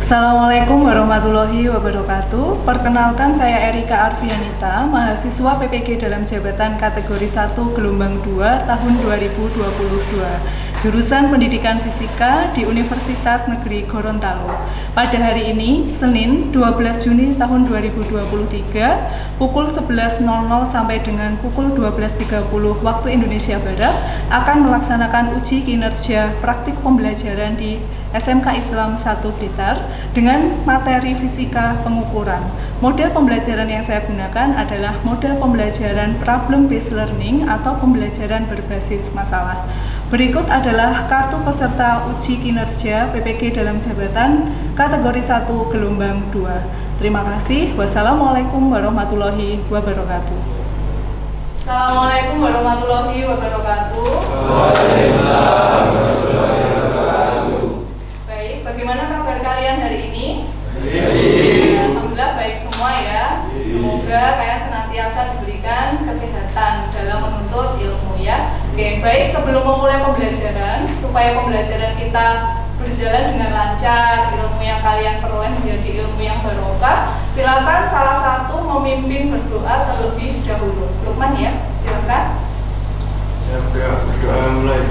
Assalamualaikum warahmatullahi wabarakatuh. Perkenalkan, saya Erika Arfianita, mahasiswa PPG dalam jabatan kategori 1 gelombang 2 tahun 2022, jurusan Pendidikan Fisika di Universitas Negeri Gorontalo. Pada hari ini, Senin 12 Juni tahun 2023, pukul 11.00 sampai dengan pukul 12.30 waktu Indonesia Barat akan melaksanakan uji kinerja praktik pembelajaran di SMK Islam 1 Blitar dengan materi fisika pengukuran. Model pembelajaran yang saya gunakan adalah model pembelajaran problem based learning atau pembelajaran berbasis masalah. Berikut adalah kartu peserta uji kinerja PPG dalam jabatan kategori 1 gelombang 2. Terima kasih. Wassalamualaikum warahmatullahi wabarakatuh. Assalamualaikum warahmatullahi wabarakatuh. Waalaikumsalam warahmatullahi wabarakatuh. Baik, bagaimana kabar kalian hari ini? Baik. Alhamdulillah baik semua ya. Semoga kalian senantiasa diberikan kesehatan dalam menuntut ilmu ya. Oke, baik, sebelum memulai pembelajaran, supaya pembelajaran kita berjalan dengan lancar, ilmu yang kalian peroleh menjadi ilmu yang barokah, silakan salah satu memimpin berdoa terlebih dahulu. Lukman ya, silakan. Berdoa mulai.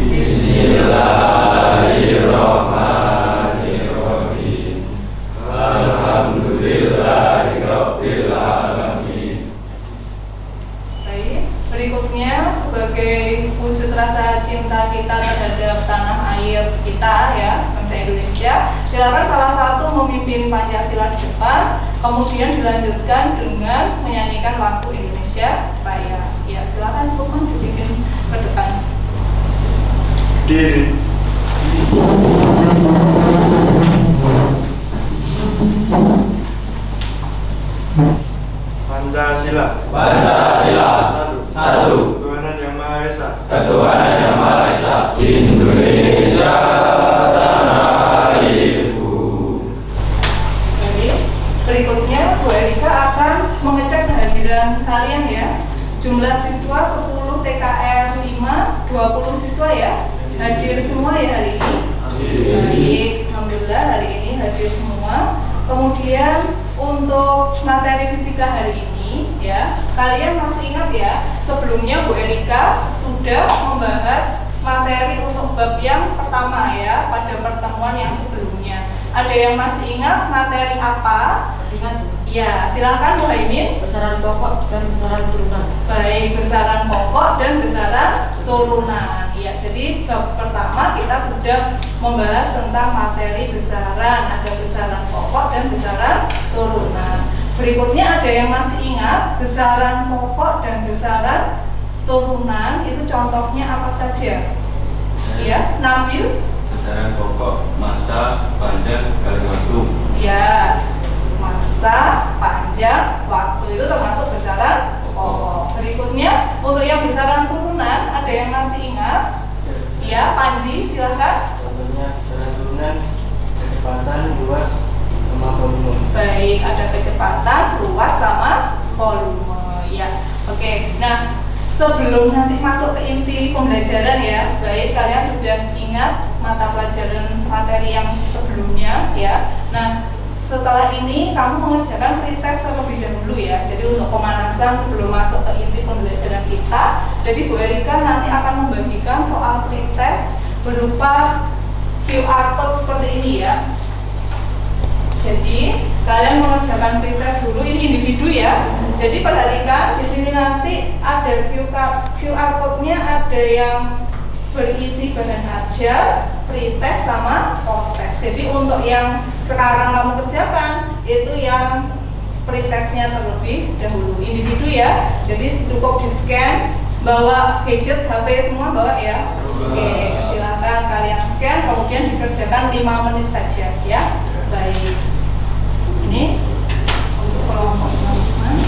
Bismillahirrahmanirrahim. Alhamdulillahirabbil alamin. Baik, berikutnya sebagai wujud rasa cinta kita terhadap tanah air kita ya, bangsa Indonesia, silakan salah satu memimpin Pancasila di depan, kemudian dilanjutkan dengan menyanyikan lagu Indonesia Raya. Ya, silakan Lukman dibikin ke depan. Diri. Pancasila. Pancasila. Satu. Ketuhanan Yang Maha Esa. Ketuhanan Yang Maha Esa. Indonesia tanah airku. Baik, berikutnya Bu Erika akan mengecek kehadiran kalian ya. Jumlah siswa 10 TKR 5, 20 siswa ya. Hadir semua ya hari ini. Baik, alhamdulillah hari ini hadir semua. Kemudian untuk materi fisika hari ini ya, kalian masih ingat ya, sebelumnya Bu Erika sudah membahas materi untuk bab yang pertama ya pada pertemuan yang sebelumnya. Ada yang masih ingat materi apa? Masih ingat Bu? Ya, silakan Bu Haimin. Besaran pokok dan besaran turunan. Baik, besaran pokok dan besaran turunan. Ya, jadi bab pertama kita sudah membahas tentang materi besaran, ada besaran pokok dan besaran turunan. Berikutnya ada yang masih ingat besaran pokok dan besaran turunan itu contohnya apa saja? Ya, Nabil. Besaran pokok, masa, panjang, kali waktu. Ya, masa, panjang, waktu itu termasuk besaran pokok. Berikutnya untuk yang besaran turunan ada yang masih ingat? Ya, Panji, silahkan. Contohnya besaran turunan, kecepatan, luas, sama volume. Baik, ada kecepatan, luas, sama volume. Ya, oke. Nah, sebelum nanti masuk ke inti pembelajaran ya, baik kalian sudah ingat mata pelajaran materi yang sebelumnya ya. Nah, setelah ini kamu mengerjakan pretest terlebih dahulu ya. Jadi untuk pemanasan sebelum masuk ke inti pembelajaran kita, jadi Bu Erika nanti akan membagikan soal pretest berupa QR code seperti ini ya. Jadi kalian mengerjakan pretest dulu, ini individu ya. Jadi perhatikan di sini nanti ada QR code-nya, ada yang berisi bahan ajar, pretest sama post-test. Jadi untuk yang sekarang kamu kerjakan itu yang pretestnya terlebih dahulu, individu ya. Jadi cukup di scan, bawa gadget, HP semua bawa ya. Oke, silakan kalian scan, kemudian dikerjakan 5 menit saja ya. Baik, ini untuk kelompok teman-teman.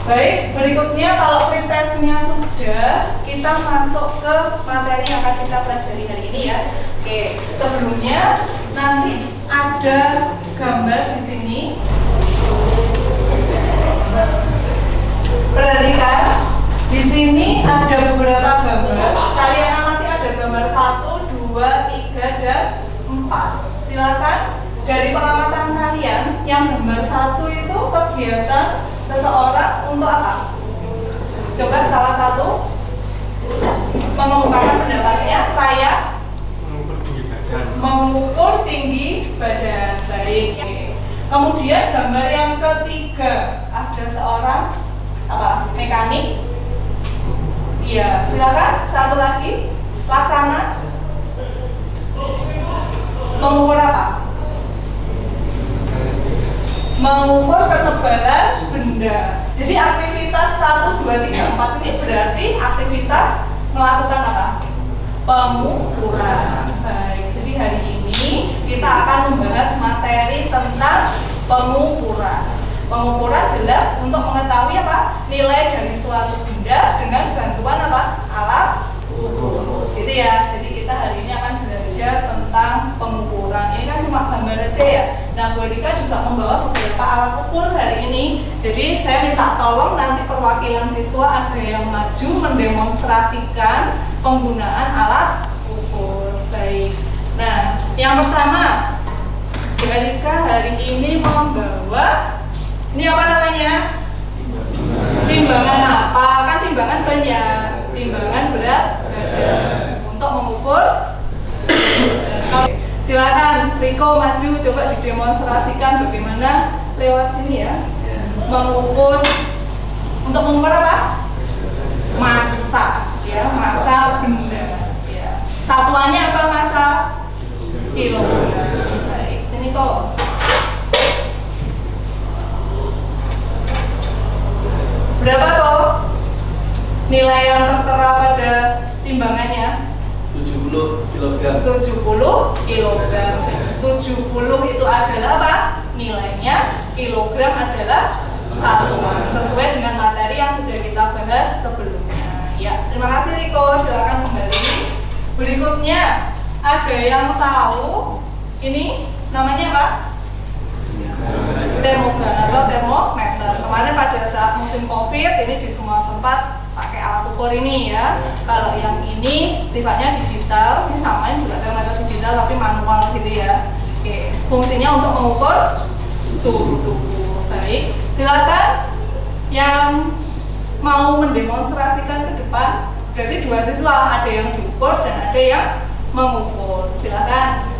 Baik, berikutnya kalau pretestnya sudah, kita masuk ke materi yang akan kita pelajari hari ini ya. Oke, sebelumnya nanti ada gambar di sini. Perhatikan, di sini ada beberapa gambar. Kalian amati ada gambar 1, 2, 3, dan 4. Silakan dari pengamatan kalian, yang gambar 1 itu kegiatan seseorang untuk apa? Coba salah satu mengemukakan pendapatnya. Layak mengukur tinggi badan. Baik. Kemudian gambar yang ketiga, ada seorang apa? Mekanik. Iya, silakan satu lagi. Laksana mengukur apa? Mengukur ketebalan benda. Jadi aktivitas 1, 2, 3, 4 ini berarti aktivitas melakukan apa? Pengukuran. Baik, jadi hari ini kita akan membahas materi tentang pengukuran. Pengukuran jelas untuk mengetahui apa? Nilai dari suatu benda dengan bantuan apa? Alat ukur. Gitu ya. Jadi kita hari ini akan belajar tentang pengukuran. Ini kan cuma gambar aja ya. Nah, Bu Dika juga membawa beberapa alat ukur hari ini. Jadi saya minta tolong nanti perwakilan siswa ada yang maju mendemonstrasikan penggunaan alat ukur. Baik. Nah, yang pertama, Bu Dika hari ini membawa ini apa namanya? Timbangan apa? Kan timbangan banyak. Timbangan berat badan untuk mengukur. Silakan Riko maju, coba didemonstrasikan bagaimana lewat sini ya. Mengukur, untuk mengukur apa? Massa, ya, massa benda. Ya. Satuannya apa massa? Kilogram. Baik, sini kok. Berapa toh nilai yang tertera pada timbangannya? 70 kg. 70 kg. 70 itu adalah apa? Nilainya. Kilogram adalah satuan. Sesuai dengan materi yang sudah kita bahas sebelumnya. Ya, terima kasih Riko. Silakan kembali. Berikutnya, ada yang tahu ini namanya apa? Termogan atau termometer. Kemarin pada saat musim COVID ini di semua tempat pakai alat ukur ini ya. Kalau yang ini sifatnya digital, ini samain juga termometer digital tapi manual gitu ya. Oke, fungsinya untuk mengukur suhu tubuh. Baik, silakan yang mau mendemonstrasikan ke depan. Berarti dua siswa, ada yang diukur dan ada yang mengukur. Silakan.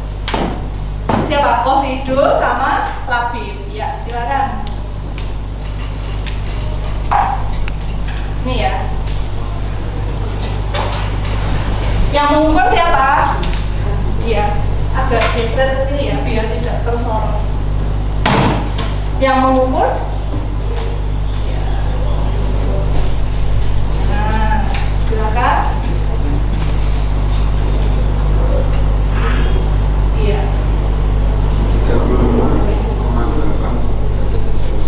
Siapa? Oh, Rido sama Labib. Ya, silakan. Ini ya. Yang mengukur siapa? Iya, agak geser ke sini ya biar tidak tersorot. Yang mengukur? Ya. Nah, silakan. Iya.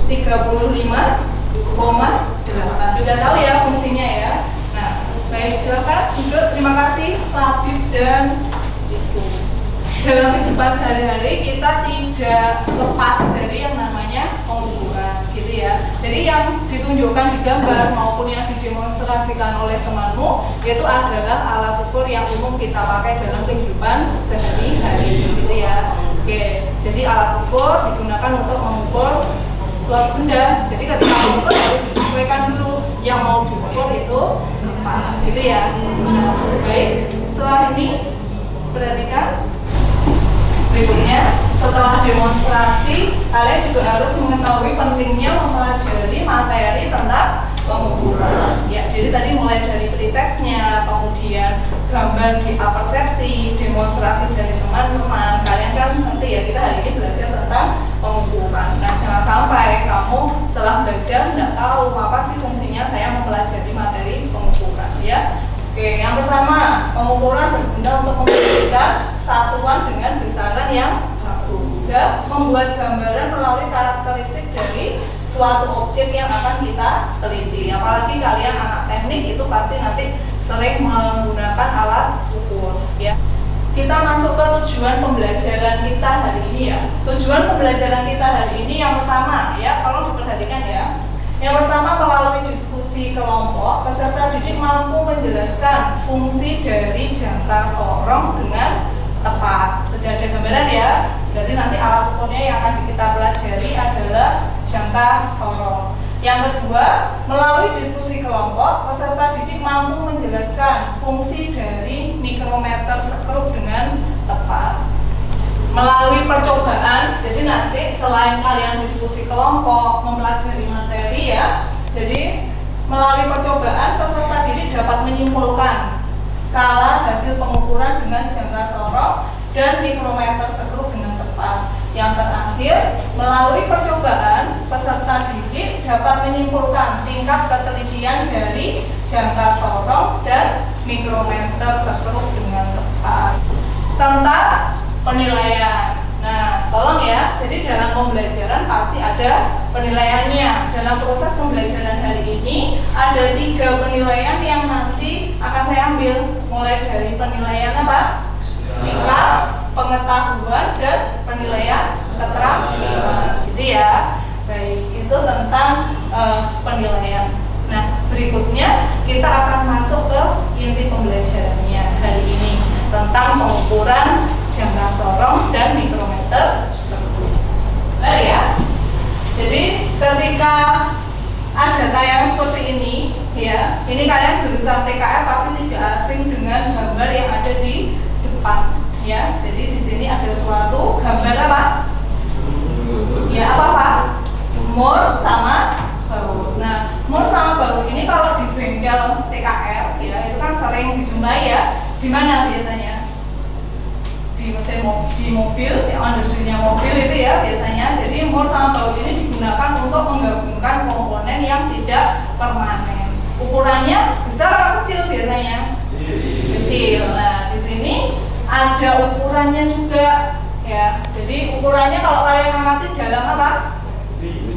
35,8. Sudah tahu ya fungsinya ya. Nah, baik, silakan duduk. Terima kasih Labib dan Ibu. Dalam kehidupan sehari-hari kita tidak lepas dari yang namanya pengukuran, gitu ya. Jadi yang ditunjukkan di gambar maupun yang didemonstrasikan oleh temanmu itu adalah alat ukur yang umum kita pakai dalam kehidupan sehari-hari, gitu ya. Oke, jadi alat ukur digunakan untuk mengukur suatu benda. Jadi ketika mengukur harus disesuaikan dulu yang mau diukur itu apa, gitu ya. Nah, baik, setelah ini perhatikan berikutnya. Setelah demonstrasi, kalian juga harus mengetahui pentingnya mempelajari materi tentang pengukuran. Ya, jadi tadi mulai dari pretestnya, kemudian gambar di persepsi, demonstrasi dari teman-teman. Kalian kan nanti ya, kita hari ini belajar tentang pengukuran. Nah, jangan sampai kamu setelah belajar tidak tahu apa sih fungsinya saya mempelajari materi pengukuran ya. Oke, yang pertama, pengukuran berguna untuk memberikan satuan dengan besaran yang baku dan membuat gambaran melalui karakteristik dari suatu objek yang akan kita teliti. Apalagi kalian anak teknik itu pasti nanti sering menggunakan alat ukur ya. kita masuk ke tujuan pembelajaran kita hari ini ya. Tujuan pembelajaran kita hari ini yang pertama ya, tolong diperhatikan ya. Yang pertama, melalui diskusi kelompok, peserta didik mampu menjelaskan fungsi dari jangka sorong dengan tepat. Sudah ada gambaran ya? Berarti nanti alat ukurnya yang akan kita pelajari adalah jangka sorong. Yang kedua, melalui diskusi kelompok, peserta didik mampu menjelaskan fungsi dari mikrometer sekrup dengan tepat. Melalui percobaan, jadi nanti selain kalian diskusi kelompok, mempelajari materi ya, jadi melalui percobaan peserta didik dapat menyimpulkan skala hasil pengukuran dengan jangka sorong dan mikrometer sekrup dengan tepat. Yang terakhir, melalui percobaan peserta didik dapat menyimpulkan tingkat ketelitian dari jangka sorong dan mikrometer sekrup dengan tepat. Tentang penilaian. Nah, tolong ya, jadi dalam pembelajaran pasti ada penilaiannya. Dalam proses pembelajaran hari ini ada 3 penilaian yang nanti akan saya ambil. Mulai dari penilaian apa? Sikap, pengetahuan, dan penilaian keterampilan. Gitu ya. Baik, itu tentang penilaian. Nah, berikutnya kita akan masuk ke inti pembelajarannya hari ini tentang pengukuran jangka sorong dan mikrometer sekrup. Benar ya? Jadi ketika ada tayangan seperti ini, ya, ini kalian jurusan TKR pasti tidak asing dengan gambar yang ada di depan, ya. Jadi di sini ada suatu gambar apa? Ya, apa Pak? Mur sama baut. Nah, mur sama baut ini kalau di bengkel TKR, ya, itu kan sering dijumpai ya. Di mana biasanya? Di mobil, yang underdrill-nya mobil itu ya biasanya. Jadi mur sama baut ini digunakan untuk menggabungkan komponen yang tidak permanen. Ukurannya besar atau kecil biasanya? Kecil. Nah, di sini ada ukurannya juga ya. Jadi ukurannya kalau kalian amati dalam apa?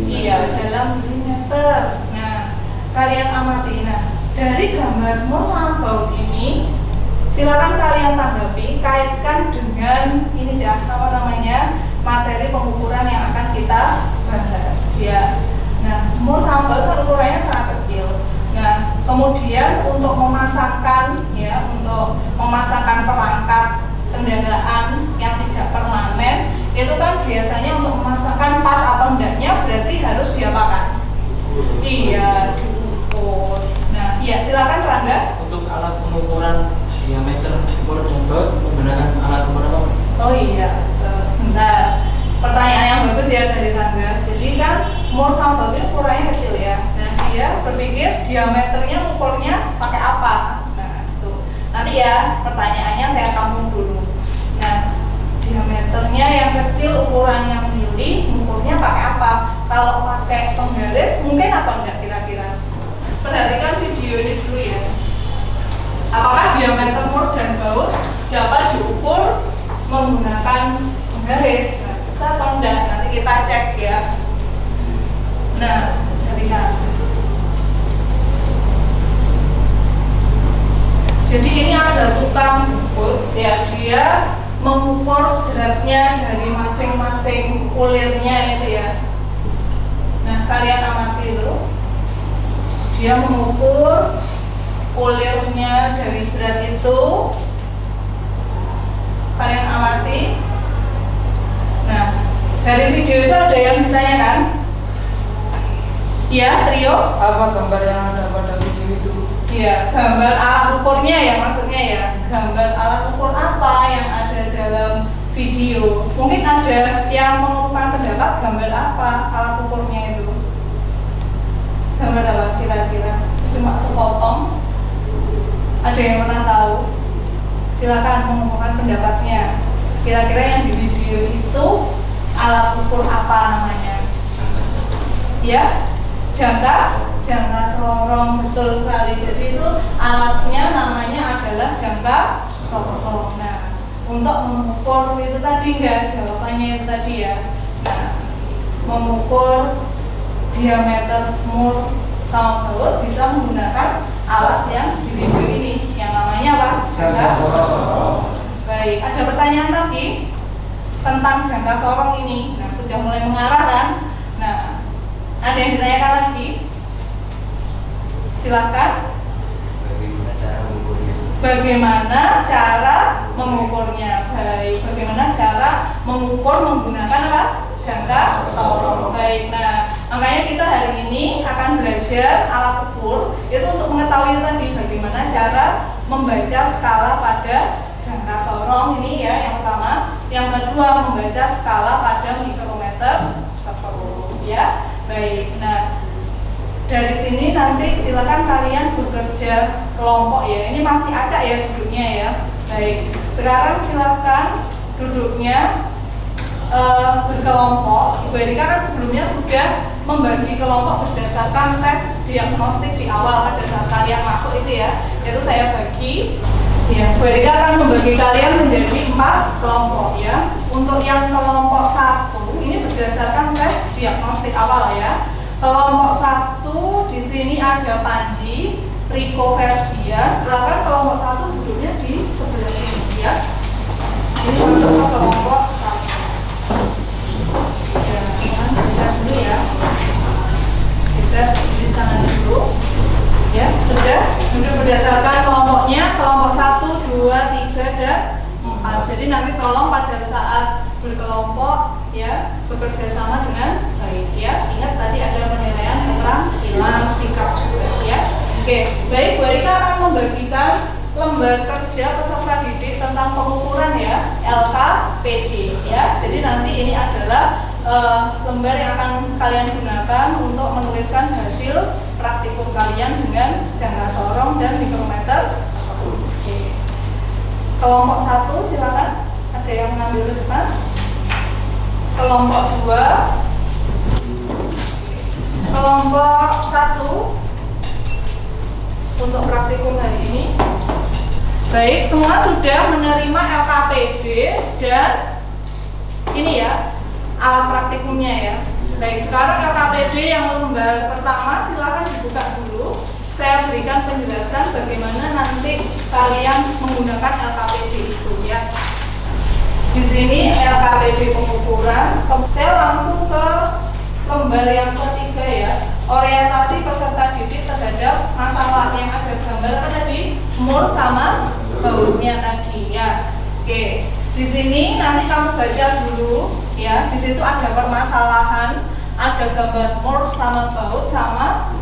Iya, dalam milimeter. Nah, kalian amati. Nah, dari gambar mur sama baut ini silakan kalian tanggapi, kaitkan dengan ini ya, apa namanya, materi pengukuran yang akan kita bahas ya. Nah, mur sama baut kan ukurannya sangat kecil. Nah, kemudian untuk memasangkan ya, untuk memasangkan perangkat kendaraan yang tidak permanen, itu kan biasanya untuk memasangkan pas atau enggaknya berarti harus diapakan? Iya, diukur. Nah, iya silakan Rangga. Untuk alat pengukuran diameter mur dan baut menggunakan alat ukur apa? Oh iya, sebentar. Pertanyaan yang bagus ya dari Rangga. Jadi kan mur sama baut itu ukurannya kecil ya. Nah, dia berpikir diameternya ukurnya pakai apa? Nah, itu. Nanti ya pertanyaannya saya tampung dulu. Nah, diameternya yang kecil, ukuran yang milih, ukurnya pakai apa? Kalau pakai penggaris mungkin atau enggak kira-kira? Perhatikan video ini dulu ya. Apakah diameter mur dan baut dapat diukur menggunakan penggaris? Nah, bisa atau enggak? Nanti kita cek ya. Nah, lihat. Jadi ini ada tukang jemput ya, dia mengukur beratnya dari masing-masing kulirnya itu ya. Nah, kalian amati itu. Dia mengukur kulirnya dari berat itu, kalian amati. Nah, dari video itu ada yang ditanyakan? Ya, Trio? Apa gambar yang ada pada video itu? Ya, gambar alat ukurnya ya maksudnya ya. Gambar alat ukur apa yang ada dalam video? Mungkin ada yang mengungkapkan pendapat gambar apa alat ukurnya itu? Gambar apa kira-kira? Cuma sepotong. Ada yang pernah tahu? Silakan mengumumkan pendapatnya. Kira-kira yang di video itu alat ukur apa namanya? Ya, jangka sorong, betul sekali. Jadi itu alatnya namanya adalah jangka sorong. Nah, untuk mengukur itu tadi enggak, jawabannya itu tadi ya. Nah, mengukur diameter mur sama baut bisa menggunakan alat yang di video ini yang namanya apa? Jangka sorong. Baik, Baik, ada pertanyaan lagi tentang jangka sorong ini. Nah, sudah mulai mengarah kan? Nah, ada yang ditanyakan lagi? Silakan. Bagaimana cara mengukurnya? Baik, bagaimana cara mengukur menggunakan apa? Jangka sorong. Baik, nah makanya kita hari ini akan belajar alat ukur itu untuk mengetahui tadi bagaimana cara membaca skala pada jangka sorong ini ya, yang pertama. Yang kedua, membaca skala pada mikrometer ya. Baik, nah dari sini nanti silakan kalian bekerja kelompok ya. Ini masih acak ya duduknya ya. Baik, sekarang silakan duduknya berkelompok. Ibu Erika kan sebelumnya sudah membagi kelompok berdasarkan tes diagnostik di awal pada saat kalian masuk itu ya. Itu saya bagi. Ya, Bu Erika akan membagi kalian menjadi 4 kelompok ya. Untuk yang kelompok 1 ini berdasarkan tes diagnostik awal ya. Kelompok 1 di sini ada Panji, Riko, Ferdian. Silakan kelompok 1 duduknya di sebelah sini ya. Ini untuk kelompok 1. Ya, bisa dulu ya. Bisa di sana dulu. Ya, sudah. Duduk berdasarkan kelompoknya, kelompok 1, 2, 3, dan 4. Jadi nanti tolong pada saat berkelompok ya bekerja sama dengan baik ya. Ingat tadi ada penilaian keterampilan sikap juga ya. Oke, baik, Bu Erika akan membagikan lembar kerja peserta didik tentang pengukuran ya, LKPD ya. Jadi nanti ini adalah lembar yang akan kalian gunakan untuk menuliskan hasil praktikum kalian dengan jangka sorong dan mikrometer. Oke. Kelompok 1 silakan, ada yang mengambil depan. Kelompok 2. Kelompok 1 untuk praktikum hari ini. Baik, semua sudah menerima LKPD dan ini ya alat praktikumnya ya. Baik, sekarang LKPD yang lembar pertama silakan dibuka dulu. Saya berikan penjelasan bagaimana nanti kalian menggunakan LKPD itu ya. Di sini LKPD pengukuran. Saya langsung ke lembar yang ketiga ya. Orientasi peserta didik terhadap masalah yang ada gambar apa tadi? Mur sama bautnya tadi ya. Oke. Di sini nanti kamu baca dulu ya. Di situ ada permasalahan, ada gambar mur sama baut sama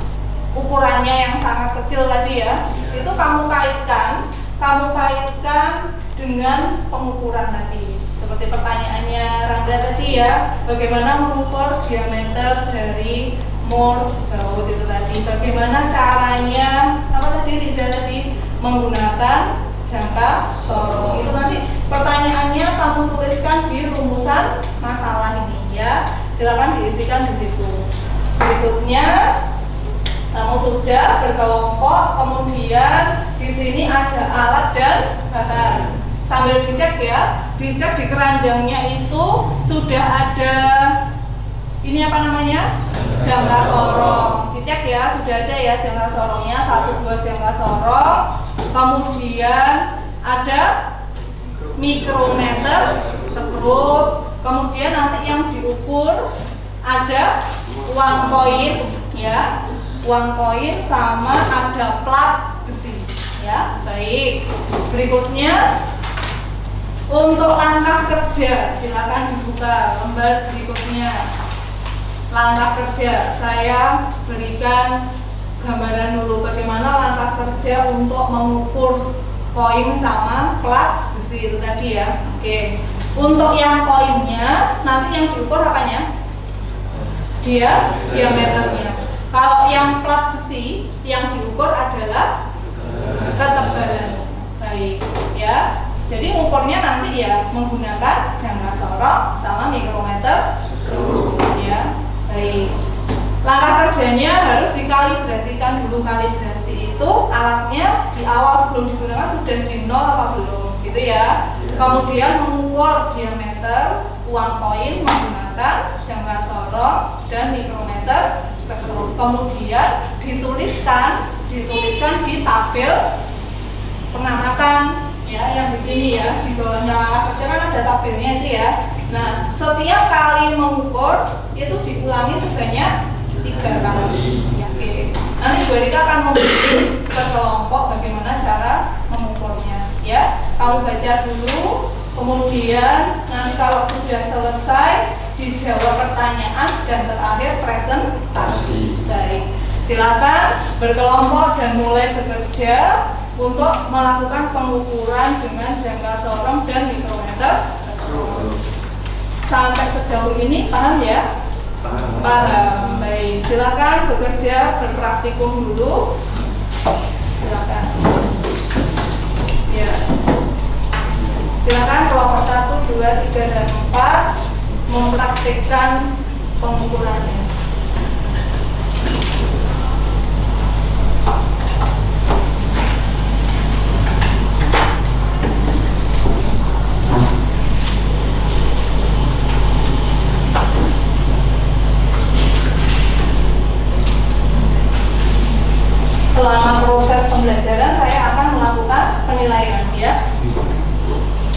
ukurannya yang sangat kecil tadi ya. Itu kamu kaitkan dengan pengukuran tadi. Seperti pertanyaannya Randa tadi ya, bagaimana mengukur diameter dari mur baut itu tadi. Bagaimana caranya, apa tadi Riza tadi, menggunakan jangka sorong. Itu nanti pertanyaannya kamu tuliskan di rumusan masalah ini ya. Silakan diisikan di situ. Berikutnya kamu sudah berkelompok, kemudian di sini ada alat dan bahan. Sambil dicek ya, dicek di keranjangnya itu sudah ada ini apa namanya? Jangka sorong. Dicek ya, sudah ada ya jangka sorongnya, 1, 2 jangka sorong. Kemudian ada mikrometer, skrup. Kemudian nanti yang diukur ada uang koin ya, uang koin sama ada plat besi ya. Baik, berikutnya untuk langkah kerja silakan dibuka lembar berikutnya. Langkah kerja saya berikan gambaran dulu bagaimana langkah kerja untuk mengukur koin sama plat besi itu tadi ya. Oke, untuk yang koinnya nanti yang diukur apanya? Dia diameternya. Kalau yang plat besi yang diukur adalah ketebalan. Baik ya. Jadi ukurnya nanti ya menggunakan jangka sorong sama mikrometer ya. Baik. Langkah kerjanya harus dikalibrasikan dulu. Kalibrasi itu alatnya di awal sebelum digunakan sudah di nol apa belum gitu ya. Kemudian mengukur diameter uang koin menggunakan jangka sorong dan mikrometer skrup. Kemudian dituliskan di tabel pengamatan ya, yang di sini ya, di bawahnya ada tabelnya itu ya. Nah, setiap kali mengukur itu diulangi sebanyak 3 kali. Ya, oke. Nanti Bu Erika akan membimbing ke kelompok bagaimana cara mengukurnya. Ya, kamu baca dulu, kemudian nanti kalau sudah selesai dijawab pertanyaan dan terakhir presentasi. Baik, silakan berkelompok dan mulai bekerja untuk melakukan pengukuran dengan jangka sorong dan mikrometer. Sampai sejauh ini paham ya? Paham. Baik, silakan bekerja, berpraktikum dulu. Silakan. Ya. Silakan kelompok 1, 2, 3, dan 4 mempraktikkan pengukurannya. Selama proses pembelajaran saya akan melakukan penilaian ya.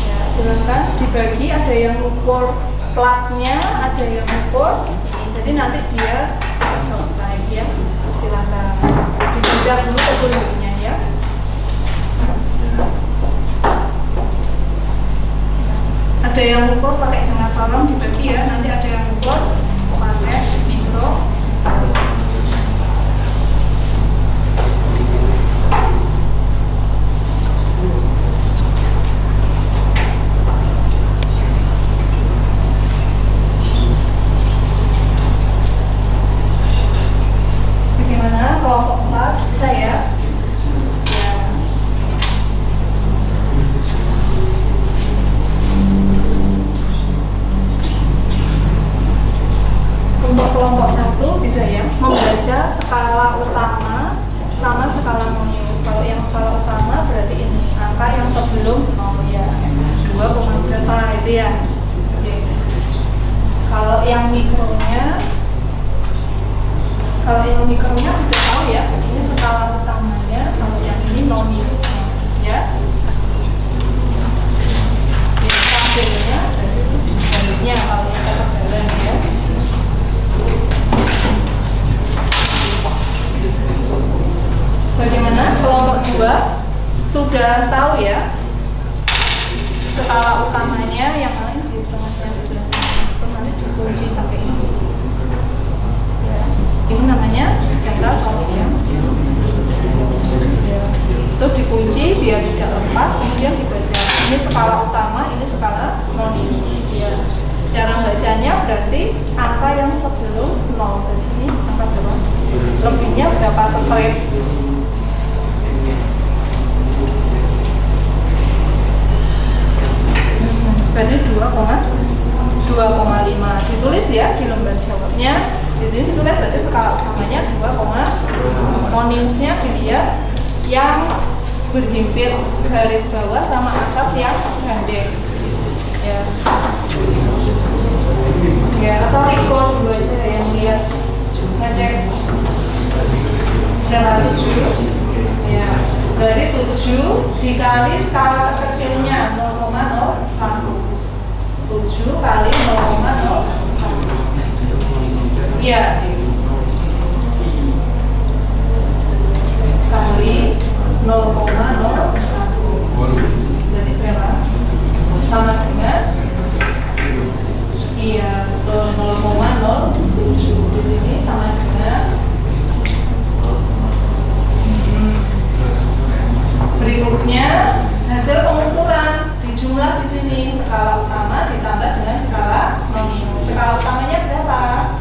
Ya, silakan dibagi, ada yang ukur platnya, ada yang ukur ini. Jadi nanti dia cepat selesai ya. Silakan dibaca dulu petunjuknya ya. Ada yang ukur pakai jangka sorong dibagi ya. Nanti ada yang ukur pakai mikro. Kelompok 4 bisa ya? Ya. Untuk kelompok 1 bisa ya? Membaca skala utama sama skala nonius. Kalau yang skala utama berarti ini angka yang sebelum 0 ya. 2, berapa itu ya? Oke. Kalau yang mikronya sudah tahu ya, ini skala utamanya, kalau yang ini noniusnya ya. Ini tabelnya, baliknya kalau yang ketebalan ya. Bagaimana kelompok 2 sudah tahu ya skala utamanya, yang lain di tengahnya sudah itu nanti dikunci pakai ini. Ini namanya jangka sorong ya. Itu dikunci biar tidak lepas, kemudian dibaca. Ini skala utama, ini skala nonius ya. Cara bacanya berarti angka yang sebelum 0. Jadi ini angka berapa? Lebihnya berapa strip? Berarti 2,5. Ditulis ya di lembar jawabnya. Di sini ditulis berarti skala utamanya 2, noniusnya dilihat yang berhimpit garis bawah sama atas yang gandeng. Ya. Ya, atau recall dulu aja yang lihat ngecek berapa 7. Ya. Berarti 7 dikali skala terkecilnya 0,01. 7 kali 0,01. Iya. Kali 0,01. Jadi berapa? Sama dengan iya, 0,07. Ini sama dengan berikutnya hasil pengukuran dijumlah di sini skala utama ditambah dengan skala nonius. Skala utamanya berapa?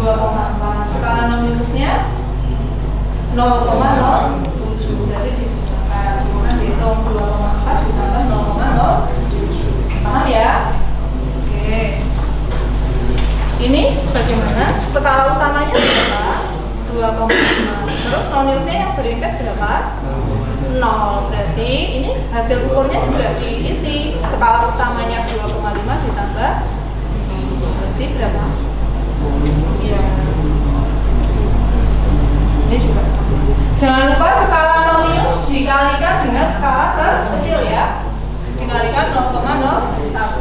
2,4. Skala noniusnya 0,07. Berarti disudahkan. Kemudian dihitung 2,4 ditambah 0,07. Paham ya? Oke. Ini bagaimana? Skala utamanya berapa? 2,5. Terus noniusnya yang berimpit berapa? 0. Berarti ini hasil ukurnya juga diisi. Skala utamanya 2,5 ditambah berarti berapa? Iya. Ini juga sama. Jangan lupa skala nonius dikalikan dengan skala terkecil ya. Dikalikan 0,01.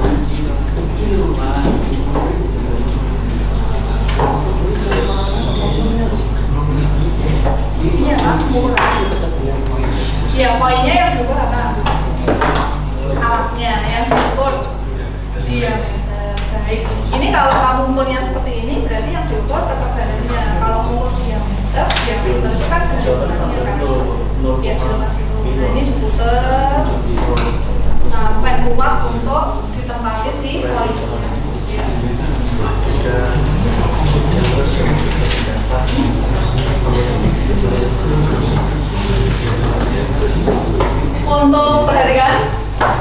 adalah murah. Ya, poinnya yang diukur apa? Alatnya yang diukur diameter. Baik. Ini kalau kamu ukurnya seperti ini, berarti yang diukur ketebalannya. Kalau mengukur diameter itu kan bentuknya kan. Ya, nah, ini diputar sampai muat untuk ditempati si poinnya. Ya. Untuk perhatikan,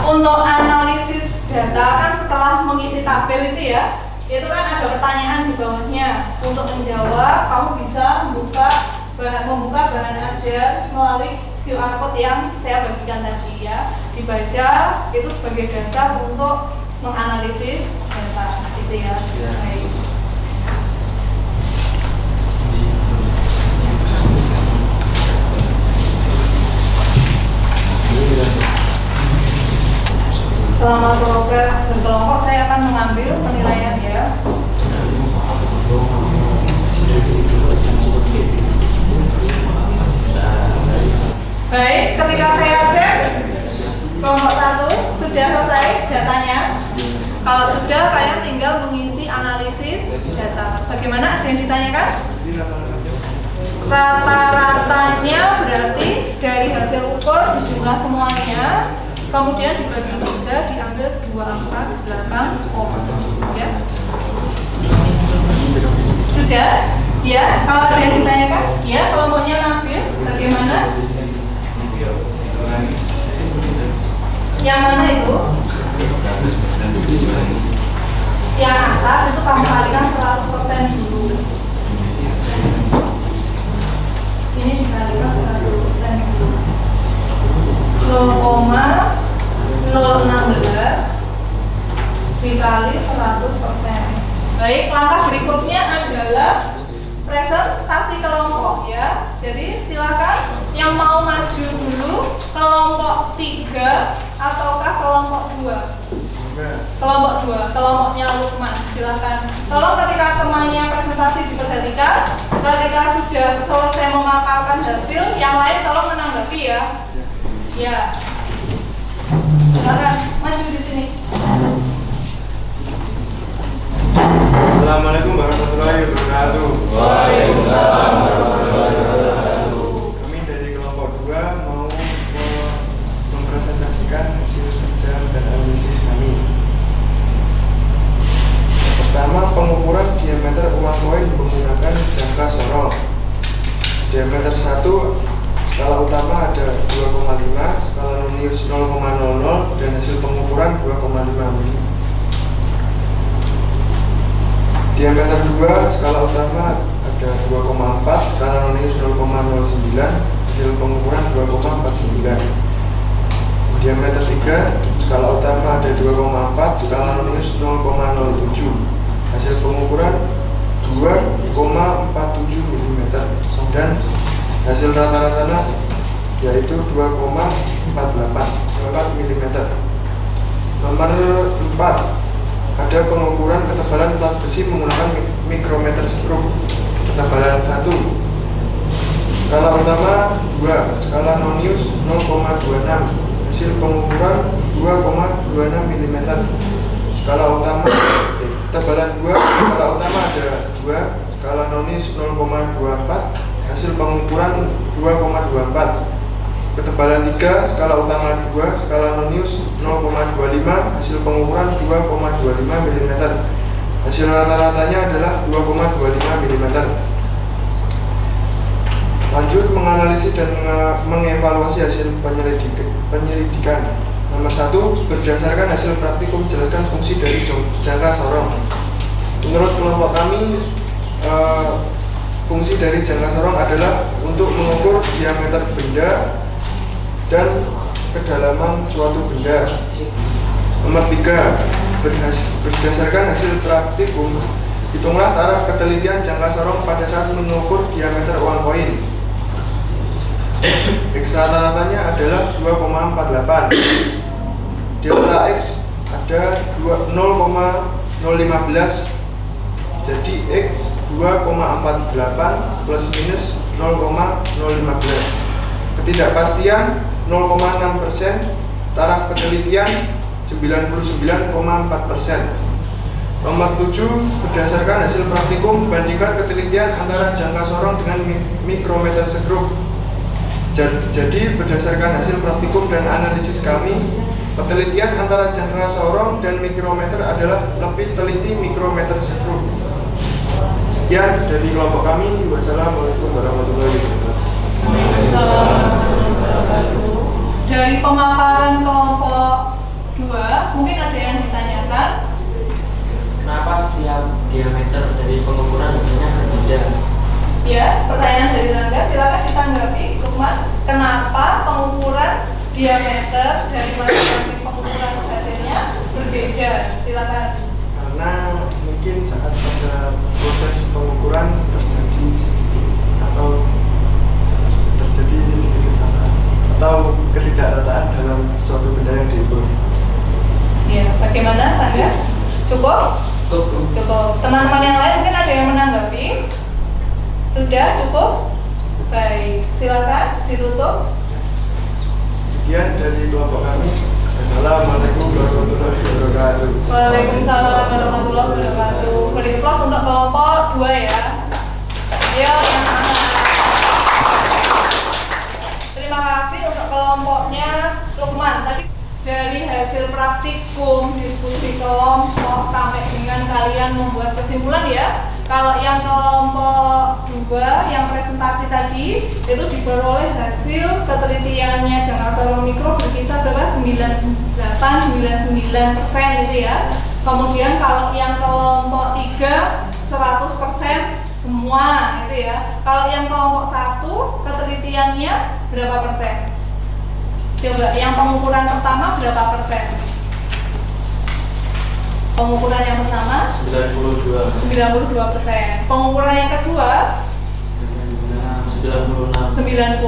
untuk analisis data kan setelah mengisi tabel itu ya, itu kan ada pertanyaan di bawahnya. Untuk menjawab, kamu bisa membuka bahan ajar melalui QR code yang saya bagikan tadi ya. Dibaca itu sebagai dasar untuk menganalisis data gitu ya. Baik. Selama proses berkelompok saya akan mengambil penilaian ya. Baik, ketika saya cek kelompok 1 sudah selesai datanya. Kalau sudah, kalian tinggal mengisi analisis data. Bagaimana? Ada yang ditanyakan? Rata-ratanya berarti dari hasil ukur dijumlah semuanya, kemudian dibagi 3, diambil 2 angka di belakang koma. Ya. Sudah? Ya, kalau ada yang ditanyakan? Ya, kelompoknya ngambil bagaimana? Yang mana itu? Yang atas itu kamu kalikan 100% dulu. Ini dikalikan 100% dulu. 0,016 dikali 100%. Baik, langkah berikutnya adalah presentasi kelompok ya. Jadi silakan yang mau maju dulu, kelompok 3 ataukah kelompok 2? Kelompok 2, kelompoknya Lukman, silakan. Tolong ketika temannya presentasi diperhatikan, ketika sudah selesai memaparkan hasil, yang lain tolong menanggapi ya. Ya. Silakan maju di sini. Assalamualaikum warahmatullahi wabarakatuh. Waalaikumsalam warahmatullahi wabarakatuh. Kami dari kelompok 2 mau mempresentasikan hasil kerja dan analisis kami. Pertama, pengukuran diameter uang koin menggunakan jangka sorong. Diameter 1 skala utama ada 2,5, skala nonius 0,00 dan hasil pengukuran 2,5 mm. Diameter 2 skala utama ada 2,4, skala nonius 0,09, hasil pengukuran 2,49. Diameter 3 skala utama ada 2,4, skala nonius 0,07, hasil pengukuran 2,47 mm dan hasil rata-ratanya yaitu 2,4 mm. Nomor 4, ada pengukuran ketebalan plat besi menggunakan mikrometer stroke. Ketebalan 1, skala utama 2, skala nonius 0,26, hasil pengukuran 2,26 mm. Skala utama ketebalan 2, skala utama ada 2, skala nonius 0,24, hasil pengukuran 2,24. Ketebalan 3, skala utama 2, skala nonius 0,25, hasil pengukuran 2,25 mm. Hasil rata-ratanya adalah 2,25 mm. Lanjut menganalisis dan mengevaluasi hasil penyelidikan. Nomor 1, berdasarkan hasil praktikum jelaskan fungsi dari jangka sorong. Menurut kelompok kami, fungsi dari jangka sorong adalah untuk mengukur diameter benda dan kedalaman suatu benda. Nomor 3, berdasarkan hasil praktikum, hitunglah taraf ketelitian jangka sorong pada saat mengukur diameter uang koin. X rata-ratanya adalah 2,48. Delta X ada 0,015. Jadi X 2,48 plus minus 0,015. Ketidakpastian 0,6%. Taraf penelitian 99,4%. Nomor 7, berdasarkan hasil praktikum bandingkan ketelitian antara jangka sorong dengan mikrometer sekrup. Jadi berdasarkan hasil praktikum dan analisis kami, penelitian antara jangka sorong dan mikrometer adalah lebih teliti mikrometer sekrup. Sekian dari kelompok kami. Wassalamualaikum warahmatullahi wabarakatuh. Dari pemaparan kelompok 2, mungkin ada yang ditanyakan. Kenapa setiap diameter dari pengukuran hasilnya berbeda? Ya, pertanyaan dari Rangga, silakan ditanggapi. Lukman, kenapa pengukuran diameter dari masing-masing pengukuran hasilnya berbeda? Silakan. Karena mungkin saat pada proses pengukuran terjadi sedikit atau terjadi sedikit kesalahan atau ketidakrataan dalam suatu benda yang diukur. Ya, bagaimana Rangga? Cukup? Cukup. Teman-teman yang lain mungkin ada yang menanggapi? Sudah cukup? Baik, silakan ditutup. Sekian dari kelompok kami. Assalamualaikum warahmatullahi wabarakatuh. Waalaikumsalam warahmatullahi wabarakatuh. Beri aplaus untuk kelompok 2 ya. Ayo yang semangat. Terima kasih untuk kelompoknya Lukman. Tadi dari hasil praktikum, diskusi kelompok sampai dengan kalian membuat kesimpulan ya. Kalau yang kelompok 2 yang presentasi tadi itu diperoleh hasil ketelitiannya jangka sorong mikro berkisar berapa? 98-99% itu ya. Kemudian kalau yang kelompok 3 100% semua itu ya. Kalau yang kelompok 1 ketelitiannya berapa persen? Coba yang pengukuran pertama berapa persen? Pengukuran yang pertama 92%. Pengukuran yang kedua 96%.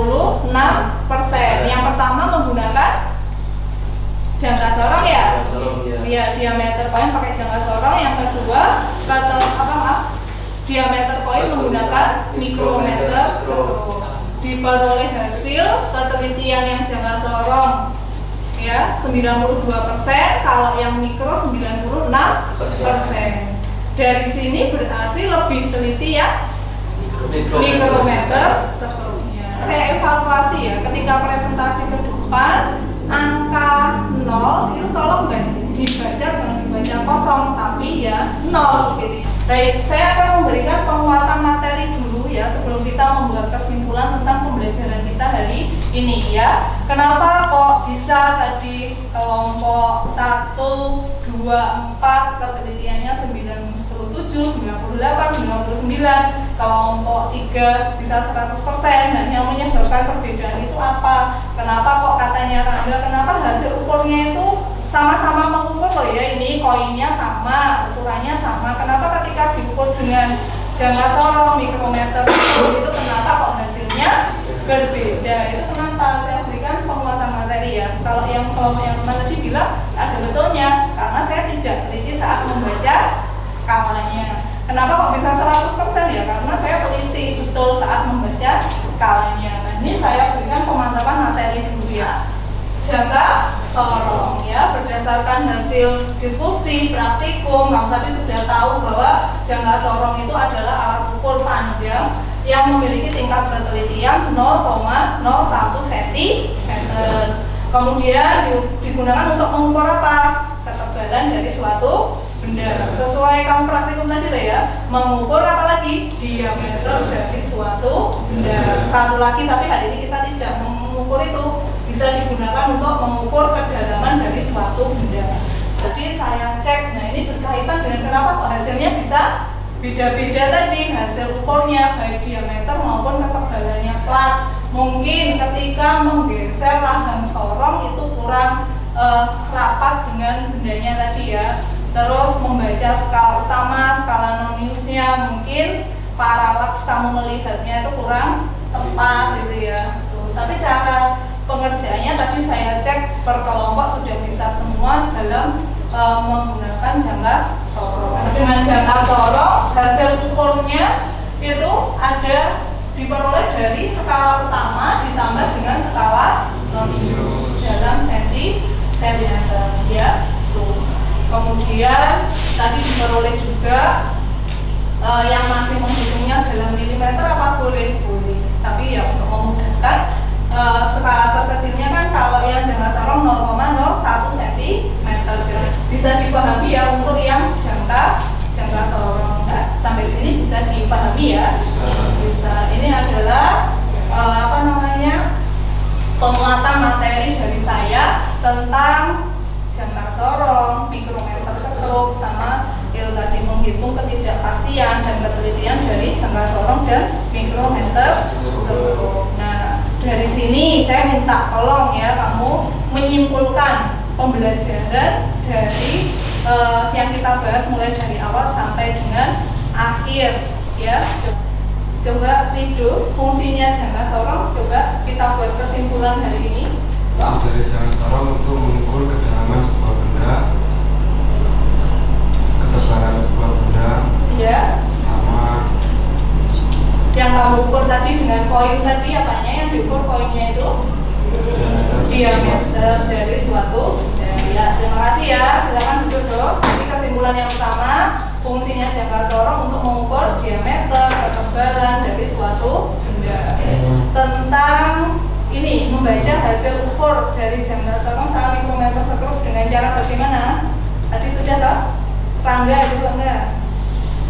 Yang pertama menggunakan jangka sorong ya? Iya, diameter poin pakai jangka sorong. Yang kedua diameter poin menggunakan mikrometer sekrup. Diperoleh hasil ketelitian yang jangka sorong ya 92%, kalau yang mikro 96%. Dari sini berarti lebih teliti ya mikrometer sekrupnya. Saya evaluasi ya ketika presentasi ke depan, angka 0 itu tolong dibaca, jangan dibaca kosong tapi ya 0 gitu. Baik, saya akan memberikan penguatan materi dulu ya sebelum kita membuat kesimpulan tentang pembelajaran kita hari ini ya. Kenapa kok bisa tadi kelompok 1, 2, 4 ketelitiannya 97, 98, 99, kelompok 3 bisa 100%, dan yang menyebabkan perbedaan itu apa? Kenapa kok katanya Rangga, kenapa hasil ukurnya itu sama-sama mengukur loh ya, ini koinnya sama, ukurannya sama, kenapa ketika diukur dengan jangka sorong mikrometer itu kenapa kok hasilnya berbeda? Itu kenapa saya berikan penguatan materi ya. Kalau yang kelompok yang tadi bilang ada betulnya, karena saya tidak teliti saat membaca skalanya. Kenapa kok bisa 100% ya? Karena saya teliti betul saat membaca skalanya. Nah, ini saya berikan pemantapan materi dulu ya. Jangka sorong ya, berdasarkan hasil diskusi praktikum, kamu tadi sudah tahu bahwa jangka sorong itu adalah alat ukur panjang yang memiliki tingkat ketelitian 0,01 cm. Kemudian digunakan untuk mengukur apa? Ketebalan dari suatu benda. Sesuai kamu praktikum tadi lah ya, mengukur apa lagi? Diameter dari suatu benda. Satu lagi, tapi hari ini kita tidak mengukur itu, bisa digunakan untuk mengukur kedalaman dari suatu benda. Jadi saya cek, nah ini berkaitan dengan kenapa kok hasilnya bisa beda-beda tadi hasil ukurnya, baik diameter maupun ketebalannya plat. Mungkin ketika menggeser rahang sorong itu kurang rapat dengan bendanya tadi ya. Terus membaca skala utama, skala noniusnya, mungkin paralaks kamu melihatnya itu kurang tepat gitu ya. Tuh. Tapi cara pengerjaannya tadi saya cek per kelompok sudah bisa semua dalam menggunakan jangka sorong. Dengan jangka sorong hasil ukurnya itu ada diperoleh dari skala utama ditambah dengan skala minus dalam sentimeter ya. Tuh. Kemudian tadi diperoleh juga yang masih menghitungnya dalam milimeter apa boleh? Tapi ya untuk memudahkan skala terkecilnya kan kalau yang jangka sorong 0,01 cm bisa dipahami ya untuk yang jangka sorong. Nah, sampai sini bisa dipahami ya. Bisa. Ini adalah penguatan materi dari saya tentang jangka sorong, mikrometer sekrup, sama itu tadi menghitung ketidakpastian dan ketelitian dari jangka sorong dan mikrometer sekrup. Nah, dari sini saya minta tolong ya kamu menyimpulkan pembelajaran dari yang kita bahas mulai dari awal sampai dengan akhir ya. Coba Rido, fungsinya jangka sorong, coba kita buat kesimpulan hari ini. Dari jangka sorong untuk mengukur kedalaman sebuah benda, ketebalan sebuah benda, ya. sama Yang kamu ukur tadi dengan koin tadi apanya yang diukur koinnya itu? Diameter dari suatu. Ya, terima kasih ya. Silakan duduk. Jadi kesimpulan yang utama, fungsinya jangka sorong untuk mengukur diameter, ketebalan dari suatu benda. Tentang ini membaca hasil ukur dari jangka sorong sama mikrometer sekrup dengan cara bagaimana? Tadi sudah toh? Rangga juga enggak?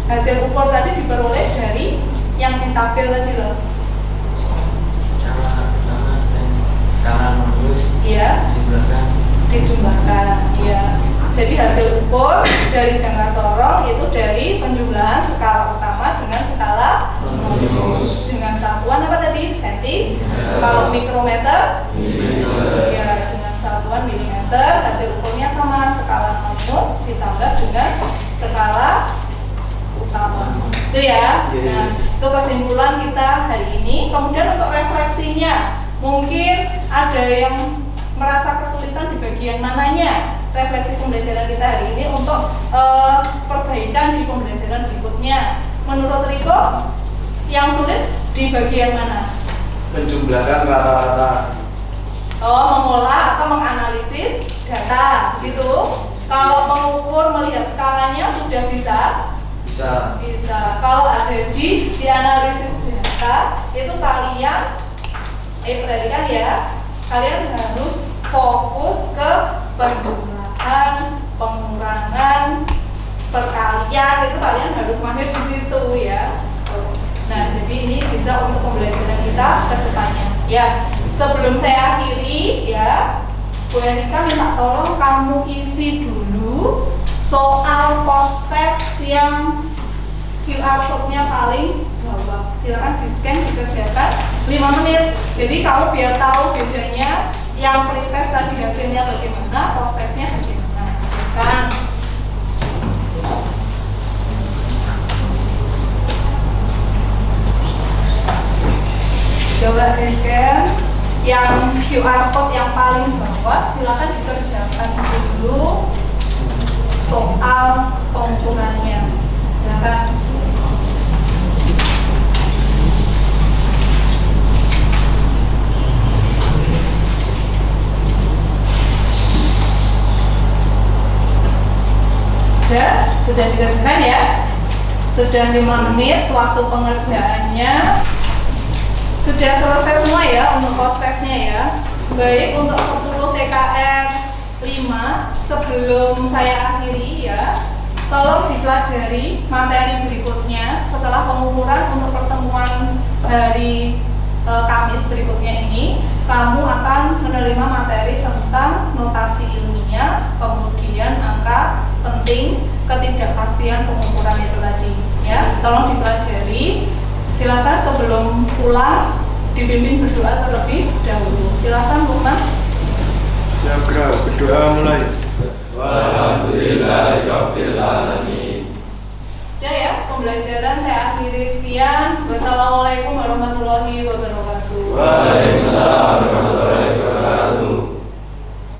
Hasil ukur tadi diperoleh dari yang ditabel tadi loh. Skala utama dan skala minus Iya. Dijumlahkan ya. Jadi hasil ukur dari jangka sorong itu dari penjumlahan skala utama dengan skala minus dengan satuan apa tadi? Senti. Kalau mikrometer ya dengan satuan milimeter. Hasil ukurnya sama skala minus ditambah dengan skala utama. Itu ya. Nah, itu kesimpulan kita hari ini. Kemudian untuk refleksinya, mungkin ada yang merasa kesulitan di bagian mananya. Refleksi pembelajaran kita hari ini untuk perbaikan di pembelajaran berikutnya. Menurut Riko, yang sulit di bagian mana? Menjumlahkan rata-rata. Mengolah atau menganalisis data, gitu. Kalau mengukur melihat skalanya sudah bisa. Kalau jadi dianalisis data itu kalian perhatikan ya, kalian harus fokus ke penjumlahan, pengurangan, perkalian, itu kalian harus mahir di situ ya. Nah, jadi ini bisa untuk pembelajaran kita ke depannya ya. Sebelum saya akhiri ya, Bu Erika minta tolong kamu isi dulu soal post-test yang QR code-nya paling bawah. Silakan di-scan, dikerjakan 5 menit. Jadi kamu biar tahu bedanya yang pretest tadi hasilnya bagaimana, post-testnya bagaimana. Silakan. Coba di-scan yang QR code yang paling bawah, silakan dikerjakan dulu soal pengukurannya. Silakan. Sudah dikerjakan ya. Sudah 5 menit waktu pengerjaannya. Sudah selesai semua ya untuk post-testnya ya. Baik, untuk 10 TKR 5 sebelum saya akhiri ya, tolong dipelajari materi berikutnya setelah pengukuran untuk pertemuan hari Kamis berikutnya ini. Kamu akan menerima materi tentang notasi ilmiah, kemudian angka penting, ketidakpastian pengukuran itu tadi ya. Tolong dipelajari. Silakan sebelum pulang dibimbing berdoa terlebih dahulu. Silakan Lukman. Siap gerak, berdoa mulai. Walhamdulillahirabbil alamin. Ya, pembelajaran saya akhiri sekian. Wassalamualaikum warahmatullahi wabarakatuh. Waalaikumsalam warahmatullahi wabarakatuh.